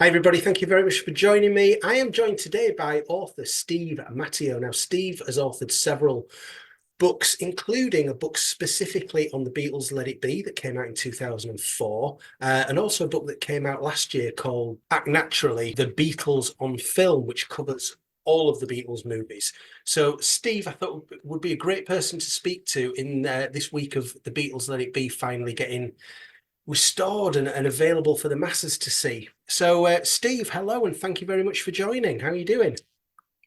Hi, everybody. Thank you very much for joining me. I am joined today by author Steve Matteo. Now, Steve has authored several books, including a book specifically on the Beatles' Let It Be that came out in 2004, and also a book that came out last year called Act Naturally, The Beatles on Film, which covers all of the Beatles movies. So, Steve, I thought would be a great person to speak to in this week of the Beatles' Let It Be finally getting restored and available for the masses to see. So, Steve, hello, and thank you very much for joining. How are you doing?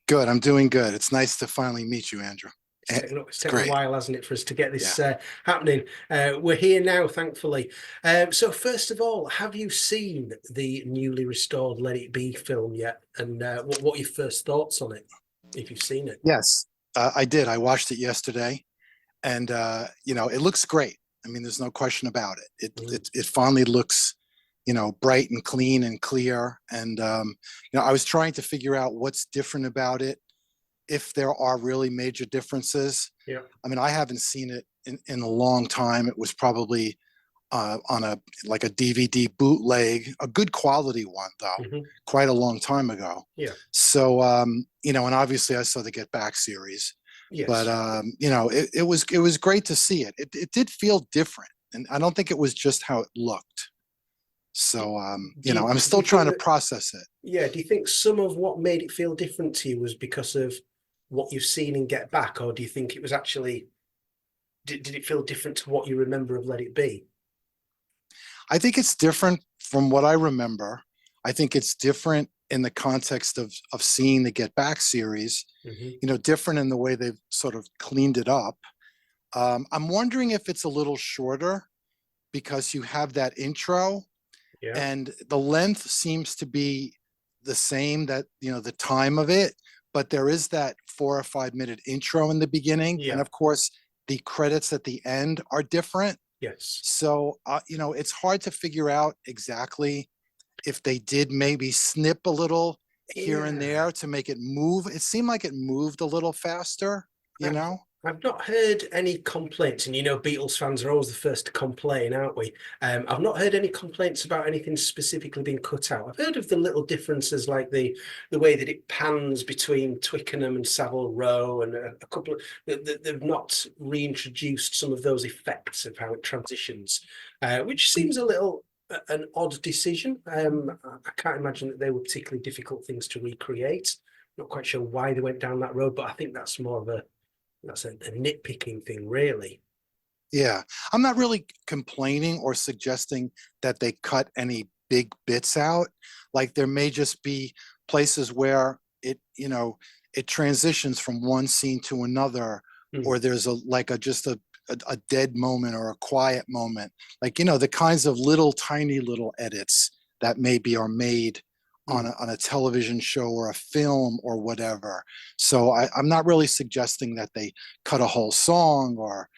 Good. I'm doing good. It's nice to finally meet you, Andrew. It's It's taken a great. while, hasn't it, for us to get this Yeah. happening? We're here now, thankfully. So, first of all, have you seen the newly restored Let It Be film yet? And what are your first thoughts on it, if you've seen it? Yes, I did. I watched it yesterday, and it looks great. I mean, there's no question about it. It Mm. it, it finally looks, bright and clean and clear. And I was trying to figure out what's different about it, if there are really major differences. Yeah. I mean, I haven't seen it in a long time. It was probably on a DVD bootleg, a good quality one though, Hmm. quite a long time ago. Yeah. So and obviously I saw the Get Back series, but Yes. it was great to see it. It did feel different, and I don't think it was just how it looked. Do, So I'm do still you trying think to that? process it. Yeah. Do you think some of what made it feel different to you was because of what you've seen in Get Back, or do you think it was actually did it feel different to what you remember of Let It Be? I think it's different from what I remember. I think it's different in the context of seeing the Get Back series. Hmm. Different in the way they've sort of cleaned it up. I'm wondering if it's a little shorter because you have that intro, Yeah. and the length seems to be the same, that the time of it, but there is that 4 or 5 minute intro in the beginning, and Yeah. of course the credits at the end are different. Yes. So it's hard to figure out exactly if they did maybe snip a little here and Yeah. there to make it move. It seemed like it moved a little faster, you I've know? I've not heard any complaints, and Beatles fans are always the first to complain, aren't we? I've not heard any complaints about anything specifically being cut out. I've heard of the little differences, like the way that it pans between Twickenham and Savile Row, and a couple of they've not reintroduced some of those effects of how it transitions, which seems a little an odd decision. I can't imagine that they were particularly difficult things to recreate. Not quite sure why they went down that road, but I think that's more of a nitpicking thing, really. Yeah, I'm not really complaining or suggesting that they cut any big bits out. Like there may just be places where it transitions from one scene to another, Mm. or there's just a dead moment or a quiet moment. Like, the kinds of little tiny little edits that maybe are made on Mm. a television show or a film or whatever. So I'm not really suggesting that they cut a whole song, or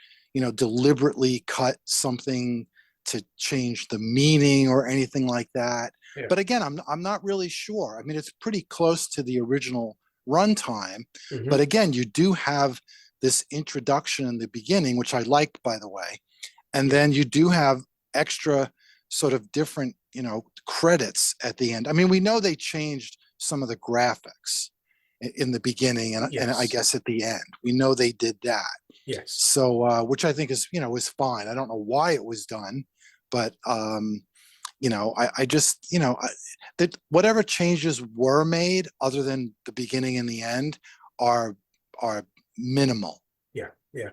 deliberately cut something to change the meaning or anything like that. Yeah. But again, I'm not really sure. I mean, it's pretty close to the original runtime, but Hmm. again, you do have this introduction in the beginning, which I liked, by the way, and Yeah. then you do have extra sort of different, credits at the end. I mean, we know they changed some of the graphics in the beginning, and I Yes. guess at the end, we know they did that. Yes. So, which I think is fine. I don't know why it was done, but I just, that whatever changes were made, other than the beginning and the end, are are minimal. Yeah. Yeah.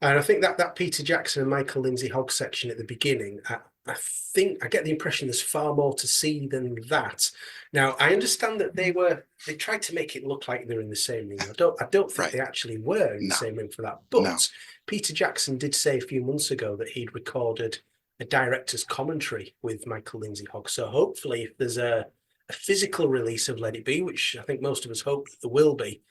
And I think that Peter Jackson and Michael Lindsay Hogg section at the beginning, I think I get the impression there's far more to see than that. Now, I understand that they tried to make it look like they're in the same room. I don't think Right? they actually were in the No, same room for that. no. But Peter Jackson did say a few months ago that he'd recorded a director's commentary with Michael Lindsay Hogg. So hopefully, if there's a physical release of Let It Be, which I think most of us hope that there will be,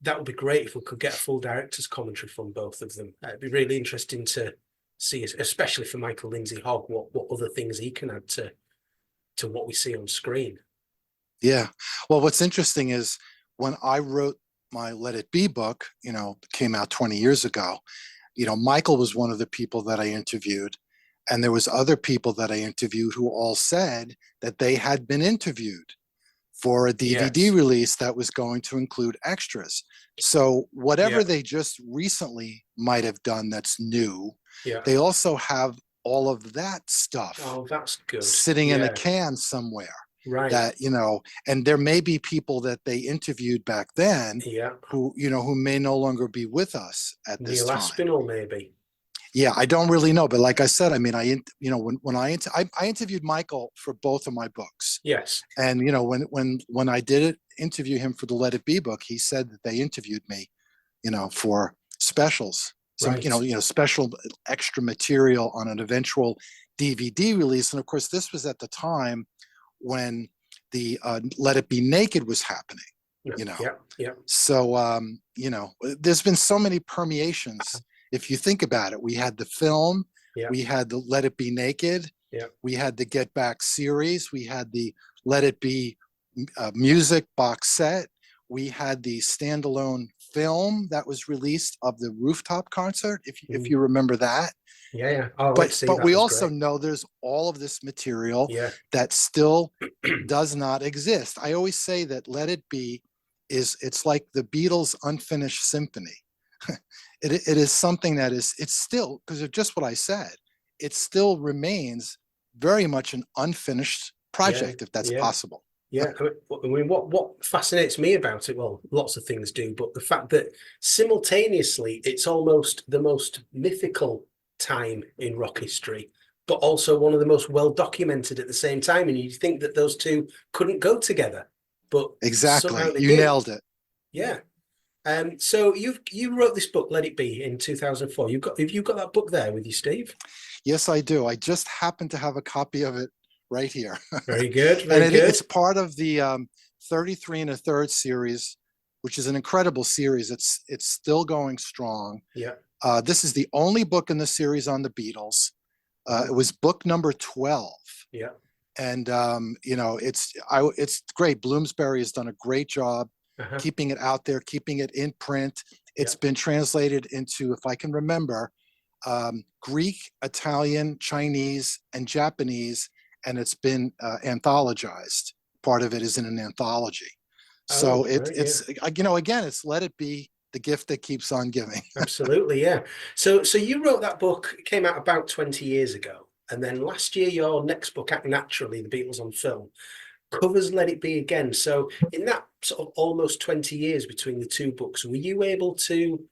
that would be great if we could get a full director's commentary from both of them. It'd be really interesting to see, especially for Michael Lindsay Hogg, what other things he can add to what we see on screen. Yeah. Well, what's interesting is when I wrote my Let It Be book, came out 20 years ago. Michael was one of the people that I interviewed, And there was other people that I interviewed who all said that they had been interviewed for a DVD Yes. release that was going to include extras. So whatever Yeah. they just recently might have done that's new, Yeah. they also have all of that stuff Oh, that's good. sitting in a Yeah. can somewhere Right. that, and there may be people that they interviewed back then Yeah. who may no longer be with us at this Neil time. Aspinall, maybe. Yeah, I don't really know, but like I said, I mean, when I interviewed Michael for both of my books, Yes. and when I did interview him for the Let It Be book, he said that they interviewed me, for specials, some Right. special extra material on an eventual DVD release, and of course, this was at the time when the Let It Be Naked was happening, No. you know. Yeah. Yeah. So, there's been so many permeations. If you think about it, we had the film, Yeah. we had the Let It Be Naked, Yeah. we had the Get Back series, we had the Let It Be music box set, we had the standalone film that was released of the rooftop concert, if Mm. you remember that. Yeah. Yeah. Oh, I went But to see but that. It we was also great. know there's all of this material Yeah. that still does not exist. I always say that Let It Be it's like the Beatles' unfinished symphony. It is something that it's still, because of just what I said, it still remains very much an unfinished Yeah. project, if that's Yeah. possible. Yeah, I mean, what fascinates me about it, well, lots of things do, but the fact that simultaneously it's almost the most mythical time in rock history, but also one of the most well documented at the same time. And you'd think that those two couldn't go together, but somehow Exactly. they You did. nailed it. Yeah. So you wrote this book, Let It Be, in 2004. Have you got that book there with you, Steve? Yes, I do. I just happen to have a copy of it right here. Very good, And very good. it's part of the 33 and a third series, which is an incredible series. It's still going strong. Yeah. This is the only book in the series on the Beatles. It Oh, was book number 12. yeah. And it's great. Bloomsbury has done a great job Uh-huh. keeping it out there, keeping it in print. Yeah. It's been translated into, if I can remember, Greek, Italian, Chinese, and Japanese, and it's been anthologized. Part of it is in an anthology. So Oh, right. Yeah. again, it's Let It Be, the gift that keeps on giving. Absolutely, yeah. So you wrote that book, it came out about 20 years ago. And then last year, your next book, Act Naturally, The Beatles on Film, covers Let It Be again. So in that sort of almost 20 years between the two books, were you able to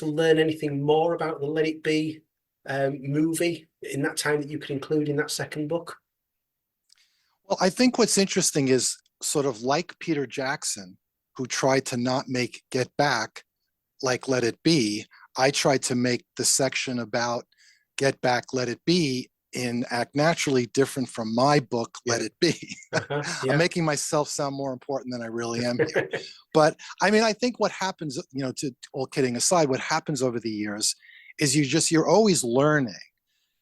learn anything more about the Let It Be movie in that time that you could include in that second book? Well, I think what's interesting is sort of like Peter Jackson, who tried to not make Get Back like Let It Be. I tried to make the section about Get Back, Let It Be in Act Naturally different from my book, Let Yeah. It Be. I'm Yeah. making myself sound more important than I really am here. But I mean, I think what happens, to all kidding aside, what happens over the years is you're always learning.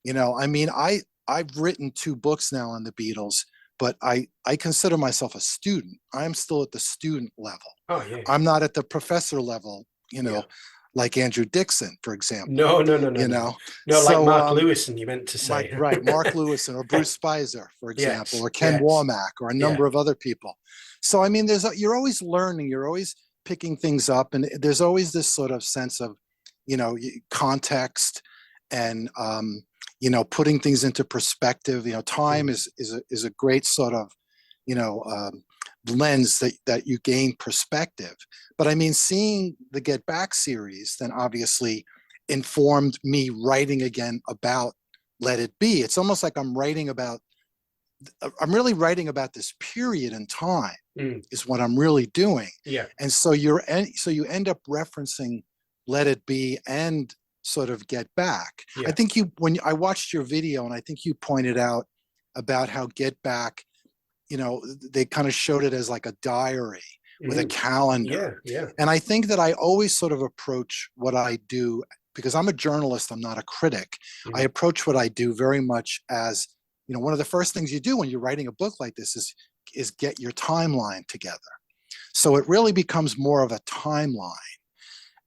I mean, I've written two books now on the Beatles, but I consider myself a student. I'm still at the student level. Oh, yeah. I'm not at the professor level, Yeah. like Andrew Dixon, for example. No, no, no, no, You no. know, No, like so Mark Lewison, you meant to Mike, say. right, Mark Lewison or Bruce Spicer, for example, Yes, or Ken yes. Womack, or a Yeah. number of other people. So I mean, you're always learning, you're always picking things up, and there's always this sort of sense of, context and putting things into perspective. Time Mm. is a great sort of you know lens that you gain perspective. But I mean, seeing the Get Back series then obviously informed me writing again about Let It Be. It's almost like I'm really writing about this period in time Mm. is what I'm really doing. Yeah. And so you end up referencing Let It Be and sort of Get Back. I Yeah. think when I watched your video, and I think you pointed out about how Get Back, they kind of showed it as like a diary with a Mm. calendar. Yeah. Yeah. And I think that I always sort of approach what I do, because I'm a journalist, I'm not a critic. I Mm. approach what I do very much as, one of the first things you do when you're writing a book like this is get your timeline together. So it really becomes more of a timeline.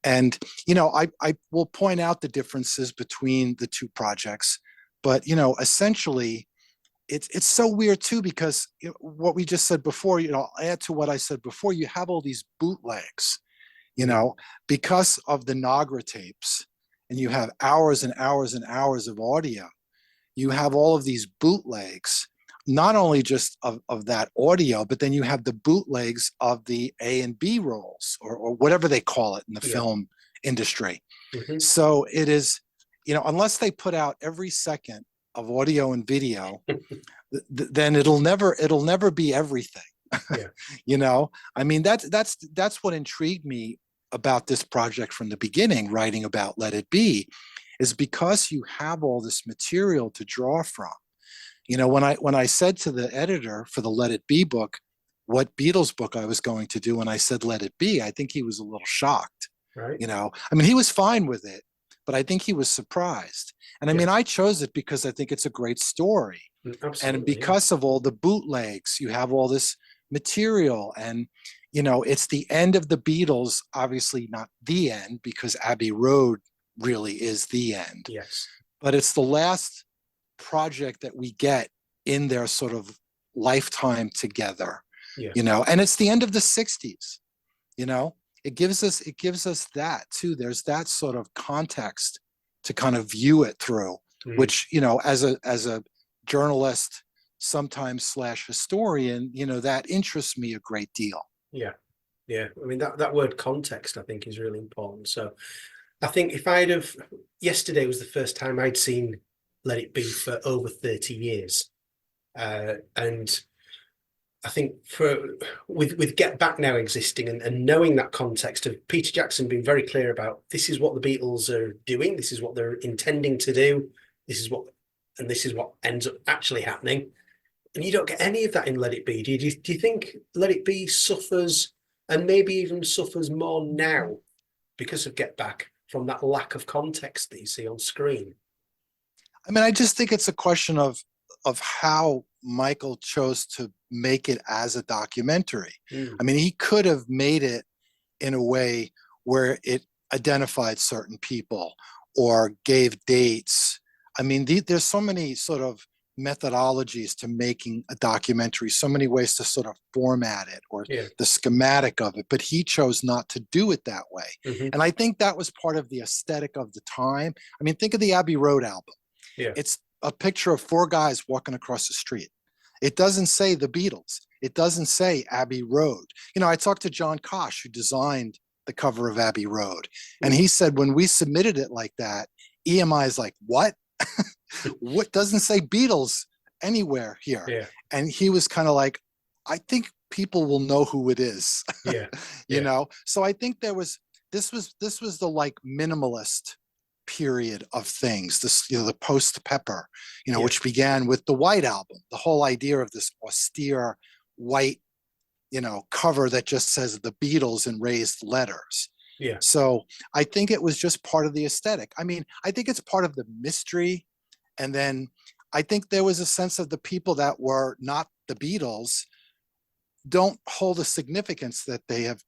And, I will point out the differences between the two projects. But, essentially, it's so weird too, because what we just said before, I'll add to what I said before, you have all these bootlegs, because of the Nagra tapes, and you have hours and hours and hours of audio. You have all of these bootlegs, not only just of that audio, but then you have the bootlegs of the A and B rolls, or whatever they call it in the film industry. Mm-hmm. So it is, unless they put out every second of audio and video, then it'll never be everything. Yeah. I mean, that's what intrigued me about this project from the beginning, writing about Let It Be, is because you have all this material to draw from. When I said to the editor for the Let It Be book what Beatles book I was going to do, and I said Let It Be, I think he was a little shocked. Right. I mean, he was fine with it, but I think he was surprised. And I mean, I chose it because I think it's a great story. Absolutely. And because of all the bootlegs, you have all this material, and it's the end of the Beatles, obviously not the end, because Abbey Road really is the end. Yes. But it's the last project that we get in their sort of lifetime together. And it's the end of the 60s. It gives us that too. There's that sort of context to kind of view it through, which, as a journalist, sometimes slash historian, that interests me a great deal. Yeah. I mean, that word context, I think, is really important. So I think yesterday was the first time I'd seen Let It Be for over 30 years. And I think with Get Back now existing, and knowing that context of Peter Jackson being very clear about, this is what the Beatles are doing, this is what they're intending to do, this is what ends up actually happening. And you don't get any of that in Let It Be. Do you think Let It Be suffers, and maybe even suffers more now because of Get Back, from that lack of context that you see on screen? I mean, I just think it's a question of how Michael chose to make it as a documentary. I mean, he could have made it in a way where it identified certain people or gave dates. I mean, there's so many sort of methodologies to making a documentary, so many ways to sort of format it, or the schematic of it, but he chose not to do it that way. And I think that was part of the aesthetic of the time. I mean, think of the Abbey Road album. It's a picture of four guys walking across the street. It doesn't say the Beatles. It doesn't say Abbey Road. I talked to John Kosh, who designed the cover of Abbey Road, and he said when we submitted it like that, EMI is like, what? What doesn't say Beatles anywhere here? And he was kind of like, I think people will know who it is. So I think this was the like minimalist period of things, this, the post Pepper, which began with the White Album, the whole idea of this austere white cover that just says the Beatles in raised letters. So I think it was just part of the aesthetic. I mean, I think it's part of the mystery. And then I think there was a sense of the people that were not the Beatles don't hold the significance that they have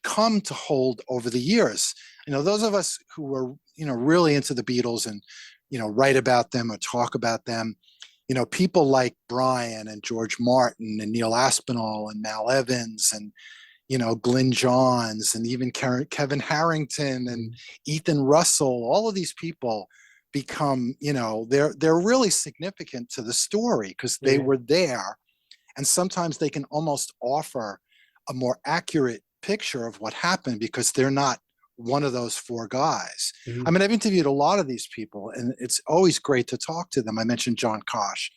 come to hold over the years. Those of us who were, really into the Beatles and, write about them or talk about them, people like Brian and George Martin and Neil Aspinall and Mal Evans and, Glyn Johns and even Kevin Harrington and Ethan Russell, all of these people become, they're really significant to the story because they were there. And sometimes they can almost offer a more accurate picture of what happened because they're not one of those four guys. I mean, I've interviewed a lot of these people and it's always great to talk to them. I mentioned John Kosh.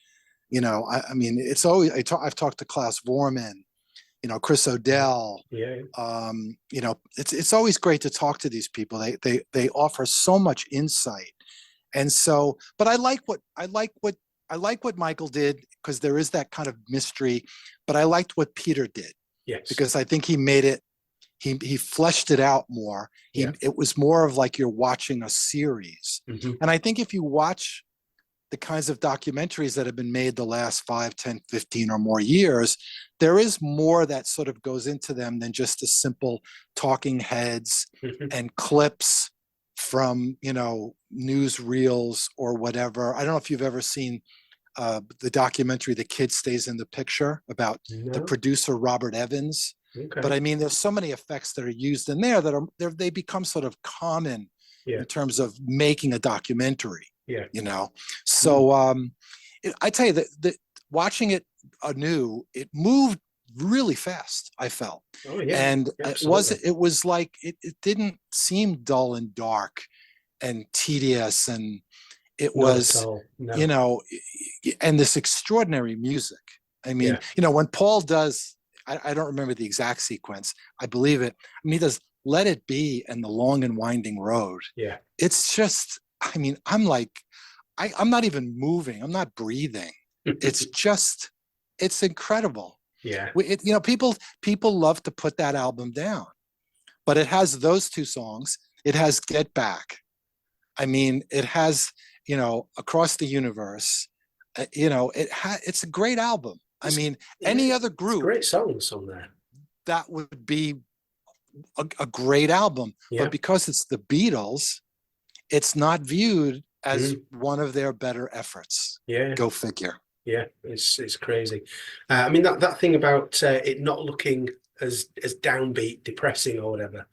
I mean, it's always, I've talked to Klaus Vormann, Chris O'Dell. It's always great to talk to these people. They offer so much insight. And so, but I like what Michael did because there is that kind of mystery, but I liked what Peter did. Because I think he made it, he fleshed it out more. It was more of like you're watching a series. And I think if you watch the kinds of documentaries that have been made the last 5, 10, 15 or more years, there is more that sort of goes into them than just a simple talking heads and clips from, newsreels or whatever. I don't know if you've ever seen the documentary "The Kid Stays in the Picture" about the No. producer Robert Evans. But Okay. I mean, there's so many effects that are used in there that they become sort of common Yeah. in terms of making a documentary. Yeah. You know, Mm. so I tell you that watching it anew, it moved really fast. I felt, Oh yeah. and Absolutely. it was like it didn't seem dull and dark and tedious, and it Not at was, all. you No. know, and this extraordinary music. I mean, Yeah. when Paul does, I don't remember the exact sequence. I believe it. I mean, he does "Let It Be" and "The Long and Winding Road." Yeah. It's just, I mean, I'm like, I'm not even moving. I'm not breathing. It's just, it's incredible. Yeah. People love to put that album down, but it has those two songs. It has "Get Back." I mean, it has, "Across the Universe." It's a great album. I It's mean, yeah. any other It's group, great songs on there. that would be a great album, but Yeah. because it's the Beatles, it's not viewed as Mm. one of their better efforts. Yeah. Go figure. Yeah. It's crazy. I mean that thing about it not looking as downbeat, depressing, or whatever.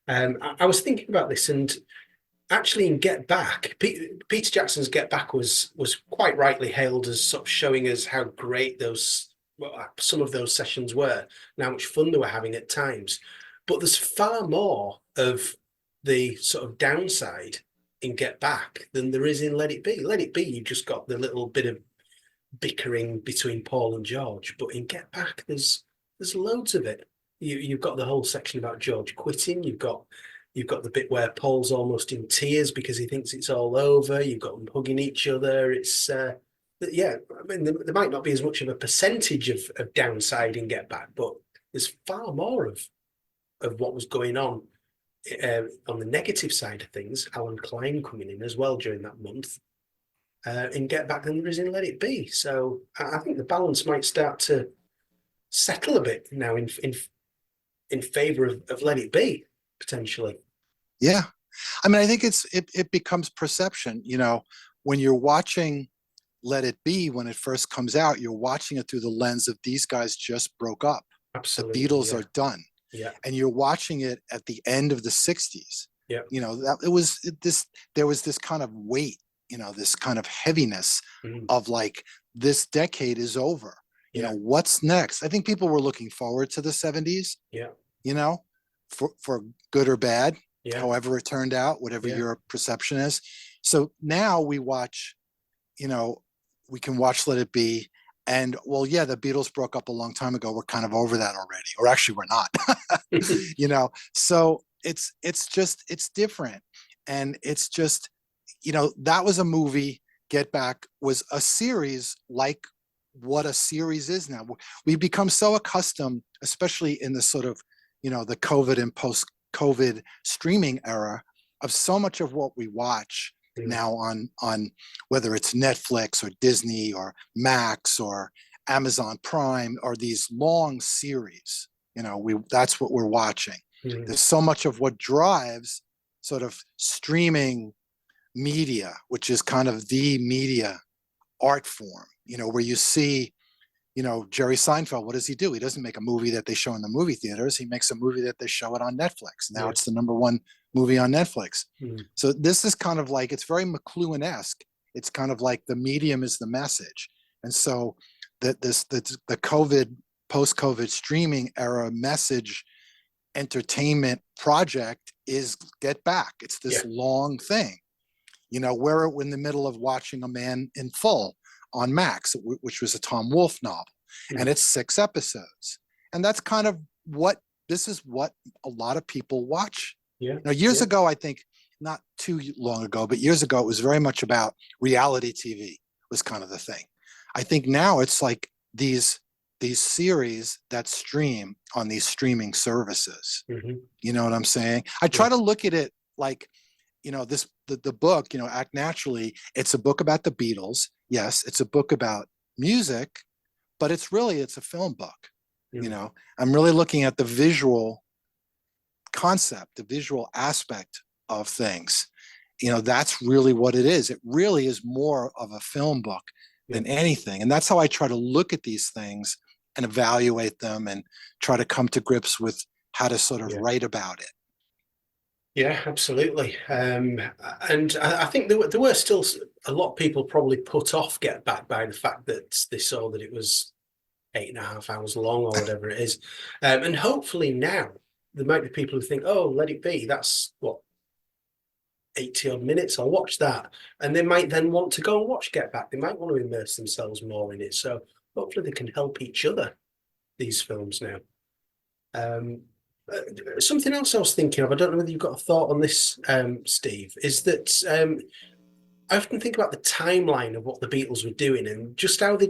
I was thinking about this, and actually in Get Back, Peter Jackson's Get Back was quite rightly hailed as sort of showing us how great some of those sessions were, and how much fun they were having at times. But there's far more of the sort of downside in Get Back than there is in Let It Be. Let It Be, you just got the little bit of bickering between Paul and George, but in Get Back, there's loads of it. You've got the whole section about George quitting. You've got the bit where Paul's almost in tears because he thinks it's all over. You've got them hugging each other. It's yeah. I mean, there might not be as much of a percentage of downside in Get Back, but there's far more of what was going on the negative side of things. Alan Klein coming in as well during that month in Get Back than there is in Let It Be. So I think the balance might start to settle a bit now in favor of Let It Be potentially. Yeah. I mean, I think it becomes perception. When you're watching "Let It Be," when it first comes out, you're watching it through the lens of these guys just broke up. The Absolutely, Beatles yeah, are done. yeah, And you're watching it at the end of the 60s. yeah. That it was this there was this kind of weight, this kind of heaviness Mm, of like, this decade is over. yeah, What's next? I think people were looking forward to the 70s, yeah, you know, for good or bad, yeah, however it turned out, whatever yeah, your perception is. So now we watch, you know, we can watch "Let It Be." And well, yeah, the Beatles broke up a long time ago. We're kind of over that already, or actually, we're not. So it's different, and it's just, that was a movie. Get Back was a series, like what a series is now. We've become so accustomed, especially in the sort of, the COVID and post-COVID streaming era, of so much of what we watch mm, now on whether it's Netflix or Disney or Max or Amazon Prime, or these long series. That's what we're watching. mm, There's so much of what drives sort of streaming media, which is kind of the media art form, where you see, Jerry Seinfeld, what does he do? He doesn't make a movie that they show in the movie theaters. He makes a movie that they show it on Netflix. Now yeah, it's the number one movie on Netflix. mm, So this is kind of like, it's very McLuhan-esque. It's kind of like the medium is the message. And so the COVID, post-COVID streaming era message entertainment project is Get Back. It's yeah, this long thing. We're in the middle of watching A Man in Full on Max, which was a Tom Wolfe novel, and mm, it's 6 episodes. And that's kind of this is what a lot of people watch. yeah, Years yeah, ago, I think, not too long ago, but years ago, it was very much about reality TV was kind of the thing. I think now it's like these series that stream on these streaming services. hmm, You know what I'm saying? I yeah, try to look at it like, the book, Act Naturally. It's a book about the Beatles. Yes, it's a book about music, but it's a film book. mm, I'm really looking at the visual concept, the visual aspect of things. that's really what it is. It really is more of a film book Yeah. than anything. And that's how I try to look at these things and evaluate them and try to come to grips with how to sort of Yeah. write about it. Yeah, absolutely. And I think there were still a lot of people probably put off Get Back by the fact that they saw that it was 8.5 hours long or whatever it is. And hopefully now there might be people who think, oh, Let It Be, that's what, 80 odd minutes, I'll watch that. And they might then want to go and watch Get Back. They might want to immerse themselves more in it. So hopefully they can help each other, these films now. Something else I was thinking of, I don't know whether you've got a thought on this, Steve, is that I often think about the timeline of what the Beatles were doing and just how they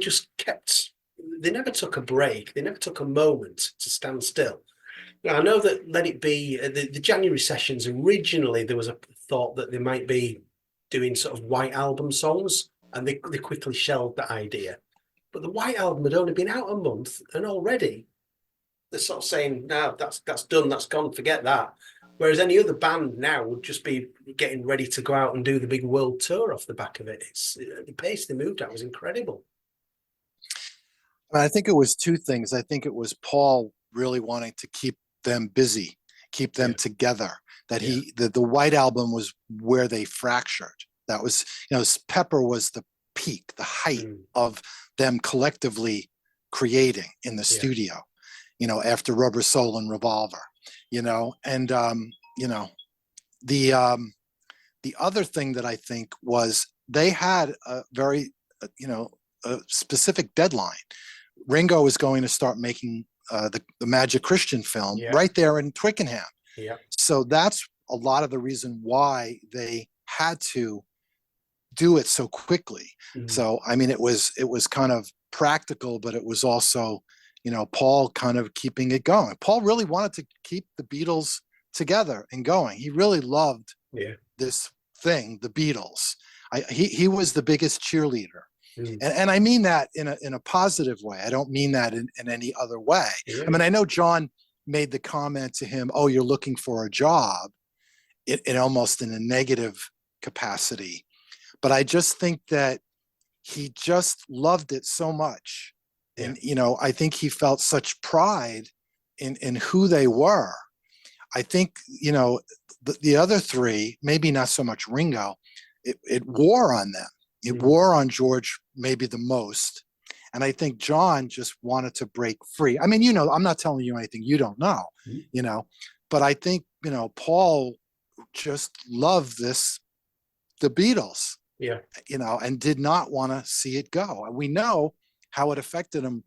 never took a break, they never took a moment to stand still. Now, I know that Let It Be, the January sessions, originally there was a thought that they might be doing sort of White Album songs, and they quickly shelved that idea. But the White Album had only been out a month, and already they're sort of saying, no, that's done, that's gone, forget that. Whereas any other band now would just be getting ready to go out and do the big world tour off the back of it. It's the pace they moved at was incredible. And I think it was two things. I think it was Paul really wanting to keep them busy, keep them Yeah. together. That Yeah. the White Album was where they fractured. That was, Pepper was the peak, the height of them collectively creating in the Yeah. studio, after Rubber Soul and Revolver, and the other thing that I think was they had a very, a specific deadline. Ringo was going to start making the Magic Christian film Yeah. right there in Twickenham. Yeah. So that's a lot of the reason why they had to do it so quickly. So I mean, it was kind of practical, but it was also, Paul kind of keeping it going. Paul really wanted to keep the Beatles together and going. He really loved this thing, the Beatles. He was the biggest cheerleader. And I mean that in a positive way. I don't mean that in any other way. Yeah. I mean, I know John made the comment to him, oh, you're looking for a job, in almost in a negative capacity. But I just think that he just loved it so much. And, I think he felt such pride in who they were. I think, the other three, maybe not so much Ringo, it wore on them. It wore on George maybe the most. And I think John just wanted to break free. I mean, I'm not telling you anything you don't know, but I think, Paul just loved the Beatles, and did not want to see it go. And we know how it affected him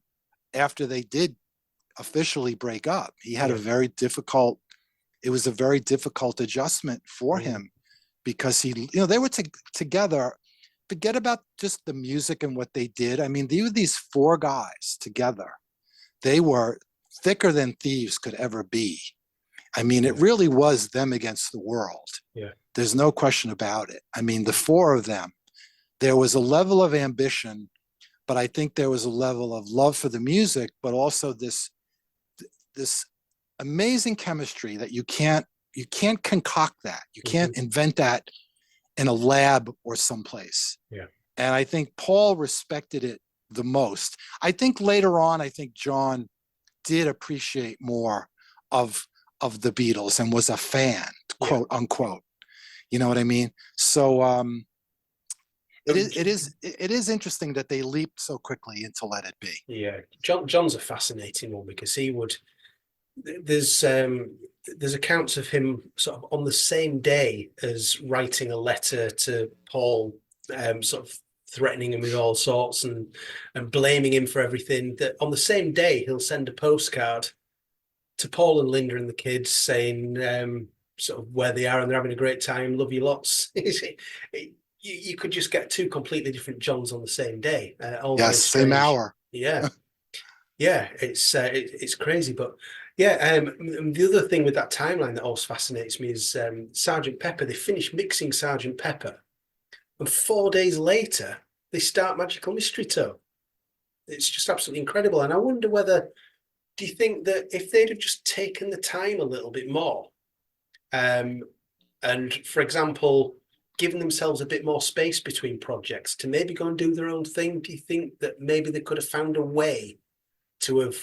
after they did officially break up. He had it was a very difficult adjustment for him because they were together. Forget about just the music and what they did. I mean, they were these four guys together. They were thicker than thieves could ever be. I mean, it really was them against the world. Yeah. There's no question about it. I mean, the four of them, there was a level of ambition, but I think there was a level of love for the music, but also this amazing chemistry that you can't concoct that. You can't invent that in a lab or someplace. Yeah. And I think Paul respected it the most. I think later on, John did appreciate more of the Beatles and was a fan, quote unquote. You know what I mean? So it is interesting that they leaped so quickly into Let It Be. Yeah. John's a fascinating one because there's accounts of him sort of on the same day as writing a letter to Paul, sort of threatening him with all sorts and blaming him for everything. That on the same day he'll send a postcard to Paul and Linda and the kids saying sort of where they are and they're having a great time, love you lots. You could just get two completely different Johns on the same day. Yes, same hour. Yeah. Yeah, it's crazy, but yeah. The other thing with that timeline that always fascinates me is Sergeant Pepper. They finished mixing Sergeant Pepper, and 4 days later they start Magical Mystery Tour. It's just absolutely incredible, and I wonder do you think that if they'd have just taken the time a little bit more, and for example, given themselves a bit more space between projects to maybe go and do their own thing? Do you think that maybe they could have found a way to have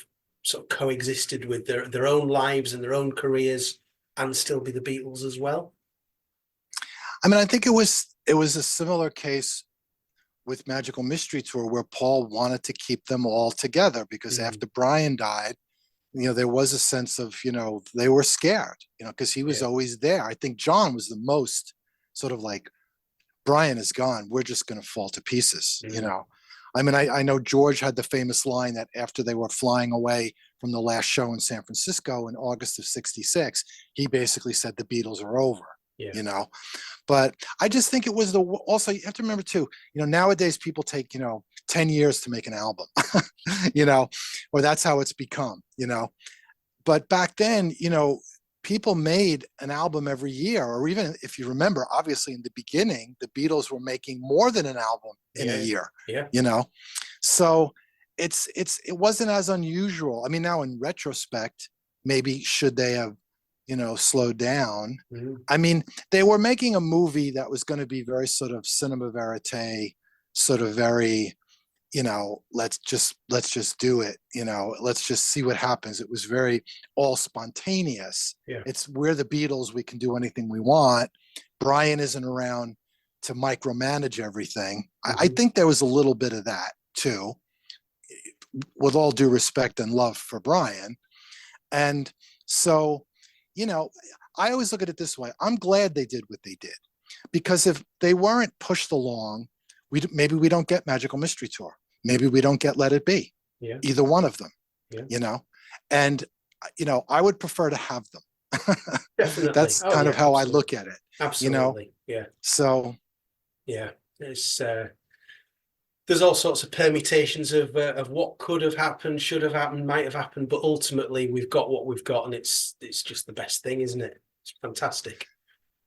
sort of coexisted with their own lives and their own careers and still be the Beatles as well? I mean, I think it was a similar case with Magical Mystery Tour where Paul wanted to keep them all together because after Brian died, there was a sense of, they were scared, because he was always there. I think John was the most sort of like, Brian is gone, we're just going to fall to pieces, I mean, I know George had the famous line that after they were flying away from the last show in San Francisco in August of '66, he basically said the Beatles are over, But I just think it was also, you have to remember too, nowadays people take, 10 years to make an album, or that's how it's become, But back then, people made an album every year, or even if you remember, obviously in the beginning, the Beatles were making more than an album in a year, So it wasn't as unusual. I mean, now in retrospect, maybe should they have, slowed down? I mean, they were making a movie that was going to be very sort of cinema verite, sort of very, let's just do it, let's just see what happens. It was very all spontaneous. It's we're the Beatles, we can do anything we want. Brian isn't around to micromanage everything. I think there was a little bit of that too, with all due respect and love for Brian. And so, I always look at it this way. I'm glad they did what they did, because if they weren't pushed along, maybe we don't get Magical Mystery Tour. Maybe we don't get Let It Be. Either one of them. And I would prefer to have them. Definitely. That's kind of how I look at it. Absolutely. So it's there's all sorts of permutations of what could have happened, should have happened, might have happened, but ultimately we've got what we've got, and it's just the best thing, isn't it? It's fantastic.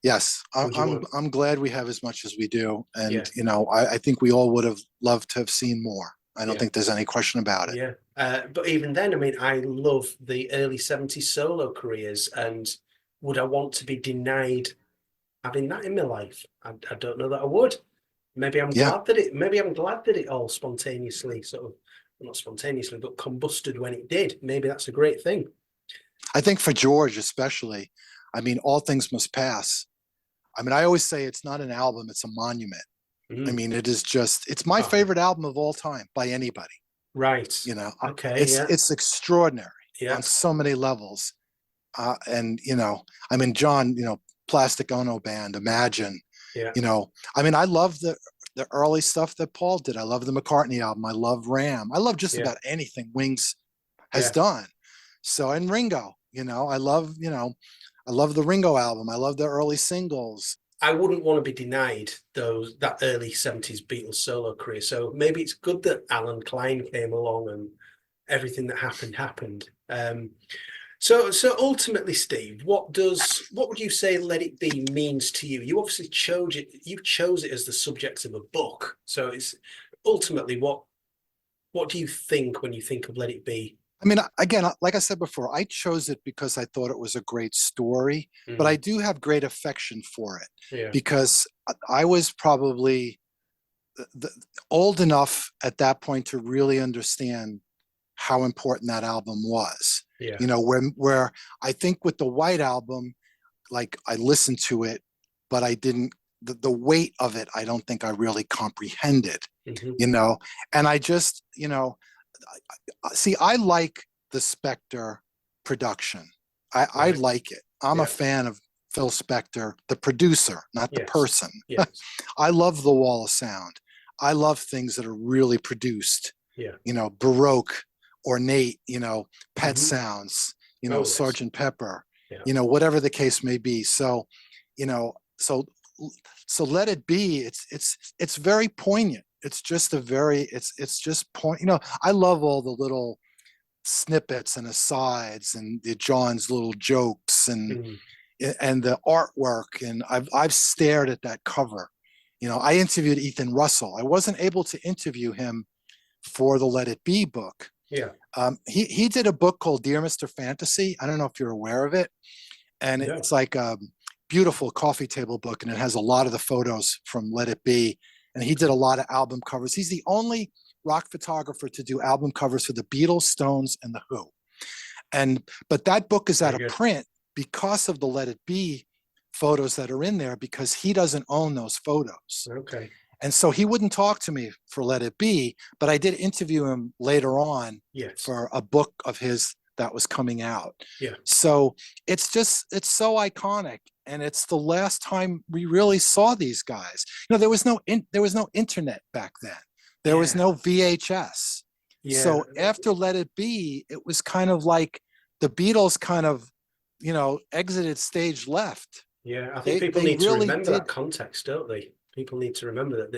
Yes, I'm glad we have as much as we do, and I think we all would have loved to have seen more. I don't think there's any question about it. But even then, I mean, I love the early '70s solo careers, and would I want to be denied having that in my life? I don't know that I would. Maybe I'm glad that it all spontaneously not spontaneously, but combusted when it did. Maybe that's a great thing. I think for George especially, I mean, All Things Must Pass. I mean, I always say it's not an album, it's a monument. I mean, it's my favorite album of all time by anybody. Right. Okay. It's extraordinary on so many levels. And, I mean, John, Plastic Ono Band, Imagine, I mean, I love the early stuff that Paul did. I love the McCartney album. I love Ram. I love just about anything Wings has done. So, and Ringo, I love the Ringo album. I love the early singles. I wouldn't want to be denied that early '70s Beatles solo career. So maybe it's good that Alan Klein came along and everything that happened. So ultimately, Steve, what would you say Let It Be means to you? You obviously chose it. You chose it as the subject of a book. So it's ultimately what do you think when you think of Let It Be? I mean, again, like I said before, I chose it because I thought it was a great story, but I do have great affection for it because I was probably old enough at that point to really understand how important that album was. Where I think with the White Album, like I listened to it, but I didn't, the weight of it, I don't think I really comprehended, and I just, see, I like the Spector production. I like it. I'm a fan of Phil Spector, the producer, not the person. I love the Wall of Sound. I love things that are really produced, Baroque, ornate, Pet Sounds, Sergeant Pepper, whatever the case may be. So, so Let It Be, it's very poignant. It's just it's just I love all the little snippets and asides and John's little jokes and the artwork. And I've stared at that cover. I interviewed Ethan Russell. I wasn't able to interview him for the Let It Be book. He did a book called Dear Mr. Fantasy. I don't know if you're aware of it. And it's like beautiful coffee table book, and it has a lot of the photos from Let It Be. And he did a lot of album covers. He's the only rock photographer to do album covers for the Beatles, Stones, and the Who. But that book is out of print because of the Let It Be photos that are in there, because he doesn't own those photos. Okay. And so he wouldn't talk to me for Let It Be, but I did interview him later on for a book of his that was coming out. Yeah. So it's so iconic. And it's the last time we really saw these guys. There was no internet back then. There was no VHS. Yeah. So after Let It Be, it was kind of like the Beatles kind of, exited stage left. Yeah, I think people need to remember that context, don't they? People need to remember that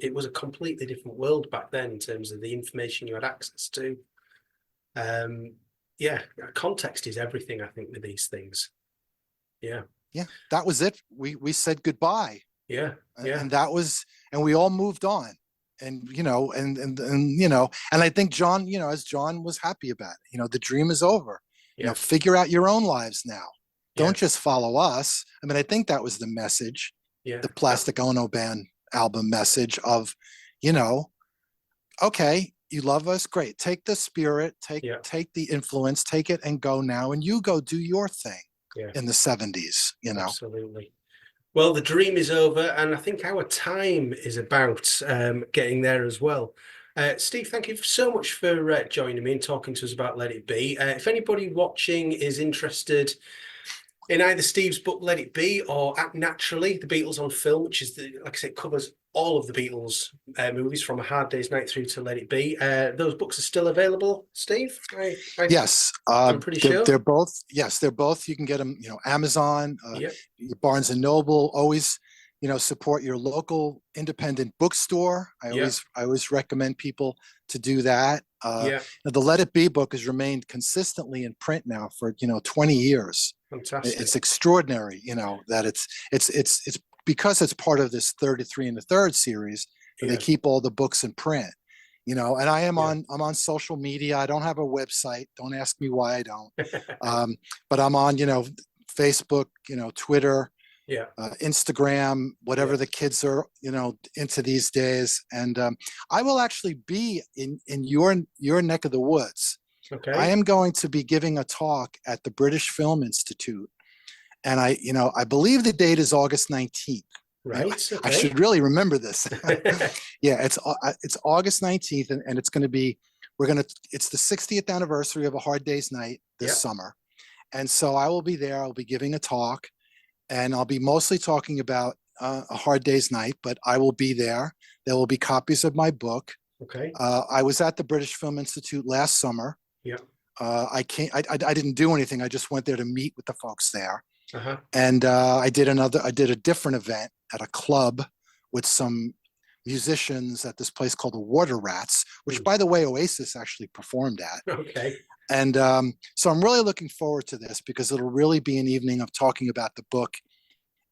it was a completely different world back then in terms of the information you had access to. Yeah, context is everything, I think, with these things. Yeah. Yeah, that was it. We said goodbye. Yeah. Yeah. And we all moved on. And and I think John, as John was happy about it, the dream is over. Yeah. Figure out your own lives now. Don't just follow us. I mean, I think that was the message. Yeah. The Plastic Ono Band album message of, okay, you love us, great. Take the spirit, take the influence, take it and go now, and you go do your thing in the 70s, Absolutely. Well, the dream is over, and I think our time is about getting there as well. Steve, thank you so much for joining me and talking to us about Let It Be. If anybody watching is interested in either Steve's book, Let It Be, or Act Naturally, The Beatles on Film, which is, like I said, covers all of the Beatles movies from A Hard Day's Night through to Let It Be. Those books are still available, Steve? Yes. I'm pretty sure. They're both, you can get them, Amazon, Barnes and Noble. Always, support your local independent bookstore. I always recommend people to do that. The Let It Be book has remained consistently in print now for, 20 years. Fantastic. It's extraordinary, that it's because it's part of this 33 and the Third series, they keep all the books in print, and I'm on social media. I don't have a website. Don't ask me why I don't. But I'm on, Facebook, Twitter, Instagram, whatever the kids are, into these days. And I will actually be in your neck of the woods. Okay. I am going to be giving a talk at the British Film Institute. And I believe the date is August 19th. Right. Okay. I should really remember this. Yeah, it's August 19th, and it's going to be, it's the 60th anniversary of A Hard Day's Night this summer. And so I will be there. I'll be giving a talk, and I'll be mostly talking about A Hard Day's Night, but I will be there. There will be copies of my book. Okay. I was at the British Film Institute last summer. Yeah. I didn't do anything. I just went there to meet with the folks there. Uh-huh. And I did a different event at a club with some musicians at this place called the Water Rats, which, by the way, Oasis actually performed at. Okay. And so I'm really looking forward to this, because it'll really be an evening of talking about the book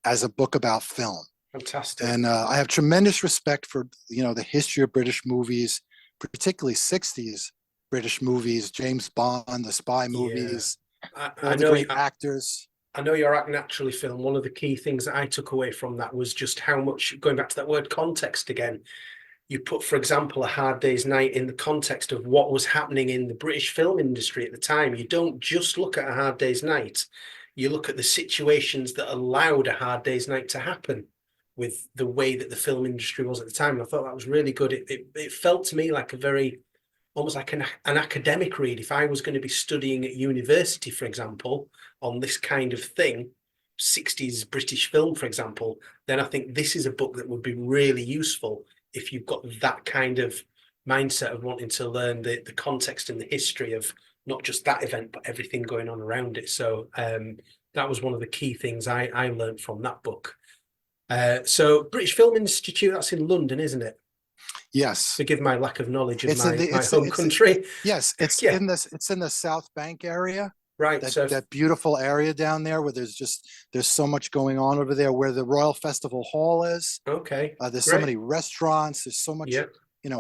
as a book about film. Fantastic. And I have tremendous respect for, the history of British movies, particularly 60s British movies, James Bond, the spy movies, all the great actors. I know your Act Naturally film, one of the key things that I took away from that was just how much, going back to that word context again, you put, for example, A Hard Day's Night in the context of what was happening in the British film industry at the time. You don't just look at A Hard Day's Night, you look at the situations that allowed A Hard Day's Night to happen with the way that the film industry was at the time. And I thought that was really good. It felt to me like a very, almost like an academic read. If I was going to be studying at university, for example, on this kind of thing, 60s British film, for example, then I think this is a book that would be really useful if you've got that kind of mindset of wanting to learn the context and the history of not just that event, but everything going on around it. So that was one of the key things I learned from that book. So British Film Institute, that's in London, isn't it? Yes. Forgive my lack of knowledge of my home country. Yes, it's in the South Bank area. Right. That beautiful area down there where there's so much going on over there, where the Royal Festival Hall is. Okay. There's so many restaurants. There's so much,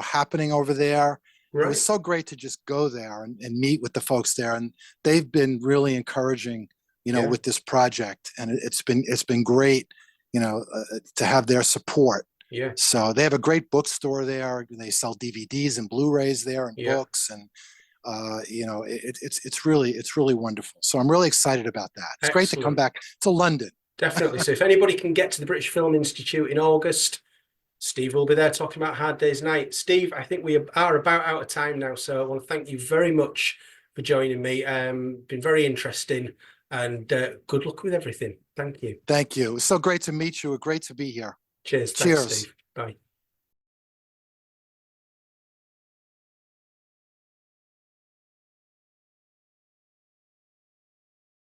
happening over there. Right. It was so great to just go there and meet with the folks there. And they've been really encouraging, you know, Yeah. with this project, and it's been great, you know, to have their support. Yeah. So they have a great bookstore there. They sell DVDs and Blu-rays there and Yeah. books, and you know, it's really wonderful. So I'm really excited about that. It's great to come Excellent. back to London. Definitely. So if anybody can get to the British Film Institute in August, Steve will be there talking about Hard Day's Night. Steve, I think we are about out of time now, so I want to thank you very much for joining me. Been very interesting, and good luck with everything. Thank you. Thank you. It's so great to meet you. Great to be here. Cheers. Thanks, Cheers. Steve. Bye.